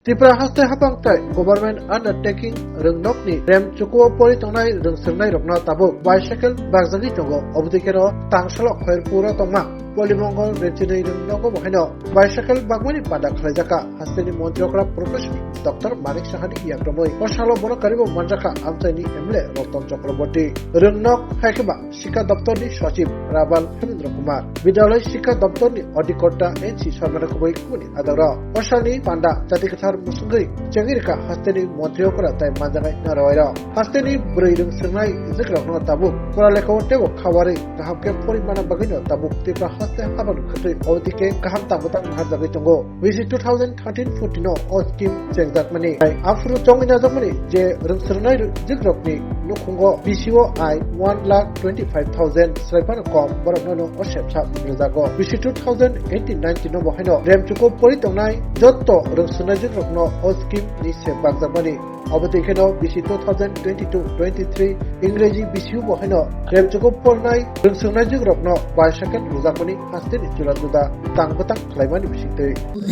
Tripura haste hapangtai government undertaking röngnokni rem chukuo pori tongnai röngsöngnai rokna tabuk bicycle bagjagi tongo obdikero tangsalok hoir pura tongma Polibongol Retinai Rungnogo Mohino bicycle bagmani pada khalajaka hasteni montrokra professor Dr. Manik Sahani Yakromoi Osalo Bono Karibo Manjaka Amtani Emle Roton Chakraborty Rungnok Hakiba Shika Daptorni Sachib Rabal Hemendra Kumar Vidyalay Shika Daptorni Odikota Enchi Sarmana Kuboi Kuni Adara Osani Panda Tatikathar Musungri Changirika hasteni montrokra tai Manjagai Naroira hasteni Bruirung Sungai Zikrokno Tabuk Koraleko Tego Kawari Kahapke Porimana Bagino Tabuk Tipa haste haban khatri odike kaham tabutang harjagi tongo visi 2013-14 o scheme chengjakmani afru chongina jakmani je rungsrnai jigrokni nukhungo BCO I 1,25,000 sraipan kom borokno o sepsa rejago visi 2018-19 no bohino remchuko poritongnai jotto rungsrnai jigrokno o scheme ni sebakjakmani obodikeno BC 2022-23 इंग्रेजी BCU bohino remchuko pornai rungsrnai jigrokno bicycle rujakmani hasteni chuladuda tangbatang khlaimani bisite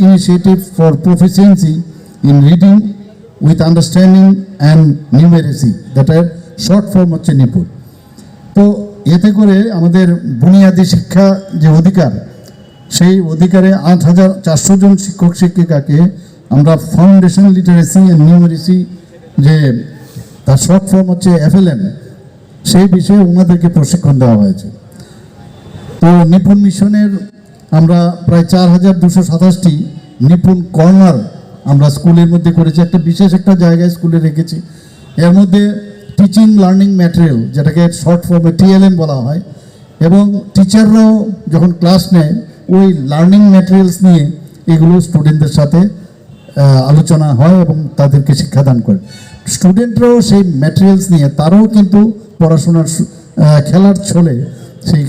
initiative for proficiency in reading with understanding and numeracy that are short form হচ্ছে নিপুণ তো এতে করে আমাদের বুনিয়াদী শিক্ষা যে অধিকার সেই অধিকারে ৮৪০০ জন শিক্ষক শিক্ষিকাকে আমরা ফাউন্ডেশন লিটারেসি এন্ড নিউমেরেসি যে তার শর্ট ফর্ম হচ্ছে FLN সেই বিষয়ে ওনাদেরকে প্রশিক্ষণ দেওয়া হয়েছে তো নিপুণ মিশনের আমরা প্রায় ৪,২২৭টি নিপুণ কর্নার আমরা স্কুলের মধ্যে করেছি একটা বিশেষ একটা জায়গায় স্কুলে রেখেছি এর মধ্যে টিচিং লার্নিং ম্যাটেরিয়াল যেটাকে শর্ট ফর্মে TLM বলা হয় এবং টিচাররাও যখন ক্লাস নেয় ওই লার্নিং ম্যাটেরিয়ালস নিয়ে এগুলো স্টুডেন্টদের সাথে আলোচনা হয় এবং তাদেরকে শিক্ষাদান করে স্টুডেন্টরাও সেই ম্যাটেরিয়ালস নিয়ে তারাও কিন্তু পড়াশোনার খেলার ছলে সেই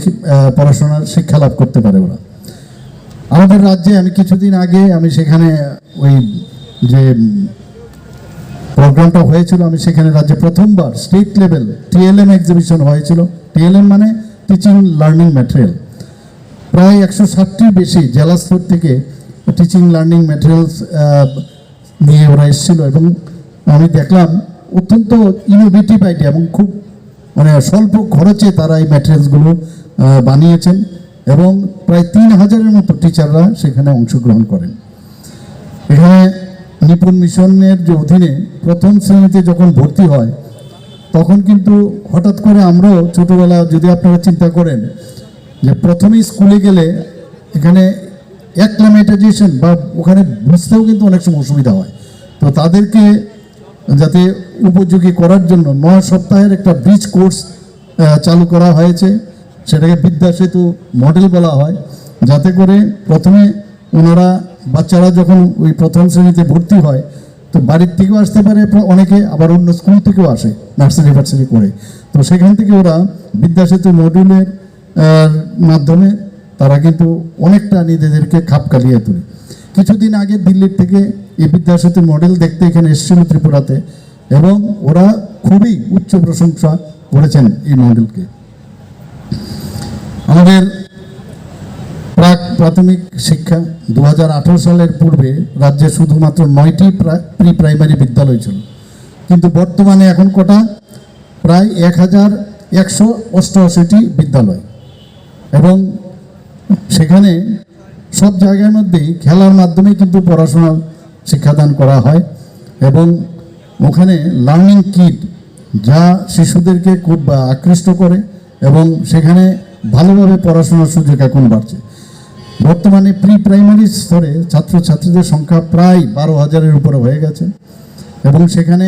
পড়াশোনার শিক্ষা লাভ করতে পারে ওরা আমাদের রাজ্যে আমি কিছুদিন আগে আমি সেখানে ওই যে প্রোগ্রামটা হয়েছিল আমি সেখানে রাজ্যে প্রথমবার স্টেট লেভেল TLM এক্সিবিশন হয়েছিল TLM মানে টিচিং লার্নিং ম্যাটেরিয়াল প্রায় 160টির বেশি জেলা স্তর থেকে টিচিং লার্নিং ম্যাটেরিয়ালস নিয়ে ওরা এসেছিল এবং আমি দেখলাম অত্যন্ত ইনোভেটিভ আইডিয়া এবং খুব মানে স্বল্প খরচে তারা এই ম্যাটেরিয়ালসগুলো বানিয়েছেন এবং প্রায় ৩,০০০-এর মতো টিচাররা সেখানে অংশগ্রহণ করেন এখানে নিপুণ মিশনের যে অধীনে প্রথম শ্রেণীতে যখন ভর্তি হয় তখন কিন্তু হঠাৎ করে আমরাও ছোটোবেলা যদি আপনারা চিন্তা করেন যে প্রথমেই স্কুলে গেলে এখানে অ্যাক্লামেটাইজেশন বা ওখানে বুঝতেও কিন্তু অনেক সময় অসুবিধা হয় তো তাদেরকে যাতে উপযোগী করার জন্য ৯ সপ্তাহের একটা ব্রিজ কোর্স চালু করা হয়েছে সেটাকে বিদ্যাসেতু মডেল বলা হয় যাতে করে প্রথমে ওনারা বাচ্চারা যখন ওই প্রথম শ্রেণীতে ভর্তি হয় তো বাড়ির থেকেও আসতে পারে অনেকে আবার অন্য স্কুল থেকেও আসে নার্সারি ফার্সারি করে তো সেখান থেকে ওরা বিদ্যাসেতু মডেলের মাধ্যমে তারা কিন্তু অনেকটা নিজেদেরকে খাপ খাইয়ে তোলে কিছুদিন আগে দিল্লির থেকে এই বিদ্যাসেতু মডেল দেখতে এখানে এসেছিল ত্রিপুরাতে এবং ওরা খুবই উচ্চ প্রশংসা করেছেন এই মডেলকে আমাদের প্রাথমিক শিক্ষা 2018 সালের পূর্বে রাজ্যে শুধুমাত্র 9টি প্রি প্রাইমারি বিদ্যালয় ছিল কিন্তু বর্তমানে এখন কটা প্রায় 1,188টি বিদ্যালয় এবং সেখানে সব জায়গার মধ্যেই খেলার মাধ্যমে কিন্তু পড়াশোনা শিক্ষাদান করা হয় এবং ওখানে লার্নিং কিট যা শিশুদেরকে খুব আকৃষ্ট করে এবং সেখানে ভালোভাবে পড়াশোনার সুযোগ এখন বাড়ছে বর্তমানে প্রি প্রাইমারি স্তরে ছাত্রছাত্রীদের সংখ্যা প্রায় 12,000-এর উপরে হয়ে গেছে এবং সেখানে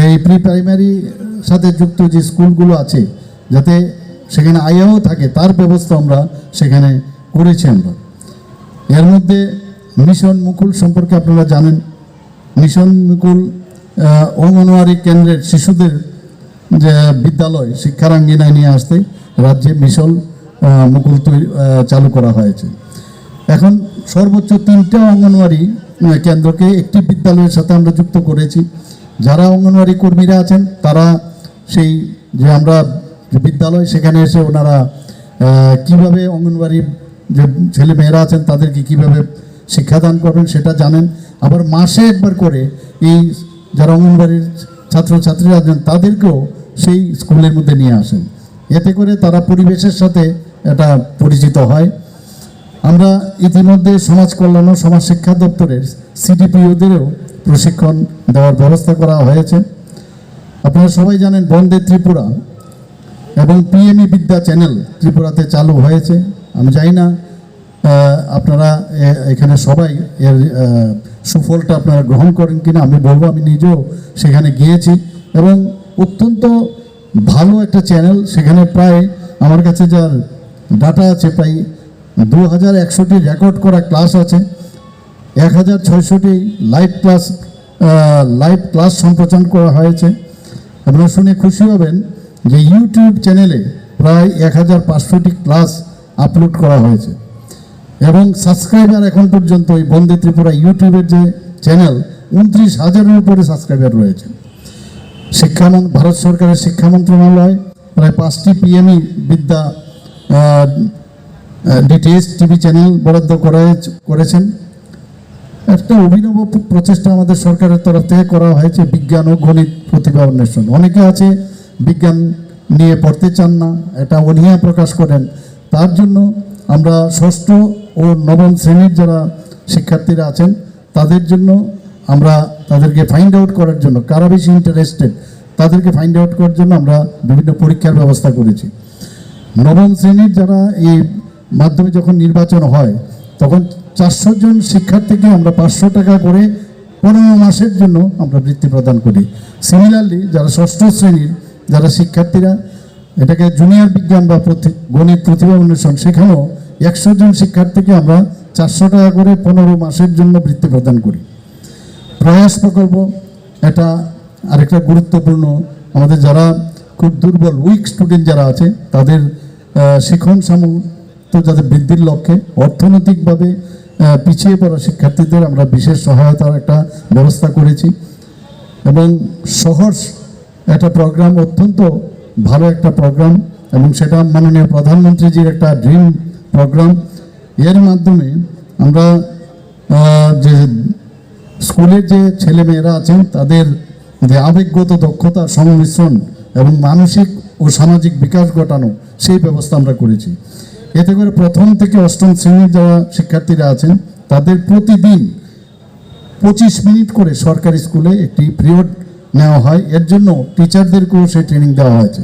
এই প্রি প্রাইমারি সাথে যুক্ত যে স্কুলগুলো আছে যাতে সেখানে আয়াও থাকে তার ব্যবস্থা আমরা সেখানে করেছি আমরা এর মধ্যে মিশন মুকুল সম্পর্কে আপনারা জানেন মিশন মুকুল অঙ্গনওয়াড়ি কেন্দ্রের শিশুদের যে বিদ্যালয় শিক্ষারাঙ্গিনায় নিয়ে আসতে রাজ্যে মিশন মুকুল চালু করা হয়েছে এখন সর্বোচ্চ 3টা অঙ্গনওয়াড়ি কেন্দ্রকে একটি বিদ্যালয়ের সাথে আমরা যুক্ত করেছি যারা অঙ্গনওয়াড়ি কর্মীরা আছেন তারা সেই যে আমরা বিদ্যালয় সেখানে এসে ওনারা কিভাবে অঙ্গনওয়াড়ি যে ছেলে মেয়েরা আছেন তাদেরকে কিভাবে শিক্ষাদান করবেন সেটা জানেন আবার মাসে একবার করে এই যারা অঙ্গনবাড়ির ছাত্রছাত্রীরা আছেন তাদেরকেও সেই স্কুলের মধ্যে নিয়ে আসেন। এতে করে তারা পরিবেশের সাথে এটা পরিচিত হয়। আমরা ইতিমধ্যে সমাজ কল্যাণ ও সমাজ শিক্ষা দপ্তরের সিডিপিওদেরও প্রশিক্ষণ দেওয়ার ব্যবস্থা করা হয়েছে। আপনারা সবাই জানেন বন্দে ত্রিপুরা এবং পিএমই বিদ্যা চ্যানেল ত্রিপুরাতে চালু হয়েছে। আমি জানি না আপনারা এখানে সবাই এর সুফলটা আপনারা গ্রহণ করেন কিনা। আমি বলবো আমি নিজেও সেখানে গিয়েছি এবং অত্যন্ত ভালো একটা চ্যানেল। সেখানে প্রায় আমার কাছে যার ডাটা আছে প্রায় 2100টি রেকর্ড করা ক্লাস আছে, 1600টি লাইভ ক্লাস সম্প্রচার করা হয়েছে। আপনারা শুনে খুশি হবেন যে ইউটিউব চ্যানেলে প্রায় 1500টি ক্লাস আপলোড করা হয়েছে এবং সাবস্ক্রাইবার এখন পর্যন্ত এই বন্দে ত্রিপুরা ইউটিউবের যে চ্যানেল 29,000-এর উপরে সাবস্ক্রাইবার রয়েছে। ভারত সরকারের শিক্ষা মন্ত্রণালয় প্রায় 5টি পিএমই বিদ্যা ডিটিএস টিভি চ্যানেল বরাদ্দ করেছেন। একটা অভিনব প্রচেষ্টা আমাদের সরকারের তরফ থেকে করা হয়েছে বিজ্ঞান ও গণিত প্রতিভা অন্বেষণ। অনেকে আছে বিজ্ঞান নিয়ে পড়তে চান না, এটা অনীহা প্রকাশ করেন। তার জন্য আমরা ষষ্ঠ ও নবম শ্রেণীর যারা শিক্ষার্থীরা আছেন তাদের জন্য আমরা তাদেরকে ফাইন্ড আউট করার জন্য, কারা বেশি ইন্টারেস্টেড তাদেরকে ফাইন্ড আউট করার জন্য আমরা বিভিন্ন পরীক্ষার ব্যবস্থা করেছি। নবম শ্রেণীর যারা এই মাধ্যমে যখন নির্বাচন হয় তখন 400 জন শিক্ষার্থীকে আমরা 500 টাকা করে 15 মাসের জন্য আমরা বৃত্তি প্রদান করি। সিমিলারলি যারা ষষ্ঠ শ্রেণীর যারা শিক্ষার্থীরা, এটাকে জুনিয়র বিজ্ঞান বা গণিত প্রতিভা অন্বেষণ, সেখানেও 100 জন শিক্ষার্থীকে আমরা 400 টাকা করে 15 মাসের জন্য বৃত্তি প্রদান করি। প্রয়াস প্রকল্প এটা আরেকটা গুরুত্বপূর্ণ, আমাদের যারা খুব দুর্বল উইক স্টুডেন্ট যারা আছে তাদের শিক্ষণ সামর্থ্য যাদের বৃদ্ধির লক্ষ্যে অর্থনৈতিকভাবে পিছিয়ে পড়া শিক্ষার্থীদের আমরা বিশেষ সহায়তার একটা ব্যবস্থা করেছি এবং সহর্ষ একটা প্রোগ্রাম, অত্যন্ত ভালো একটা প্রোগ্রাম এবং সেটা মাননীয় প্রধানমন্ত্রীজির একটা ড্রিম প্রোগ্রাম। এর মাধ্যমে আমরা যে স্কুলের যে ছেলেমেয়েরা আছেন তাদের যে আবেগগত দক্ষতা সংমিশ্রণ এবং মানসিক ও সামাজিক বিকাশ ঘটানো সেই ব্যবস্থা আমরা করেছি। এতে করে প্রথম থেকে অষ্টম শ্রেণীর যারা শিক্ষার্থীরা আছেন তাদের প্রতিদিন 25 মিনিট করে সরকারি স্কুলে একটি পিরিয়ড নেওয়া হয়। এর জন্য টিচারদেরকেও সেই ট্রেনিং দেওয়া হয়েছে।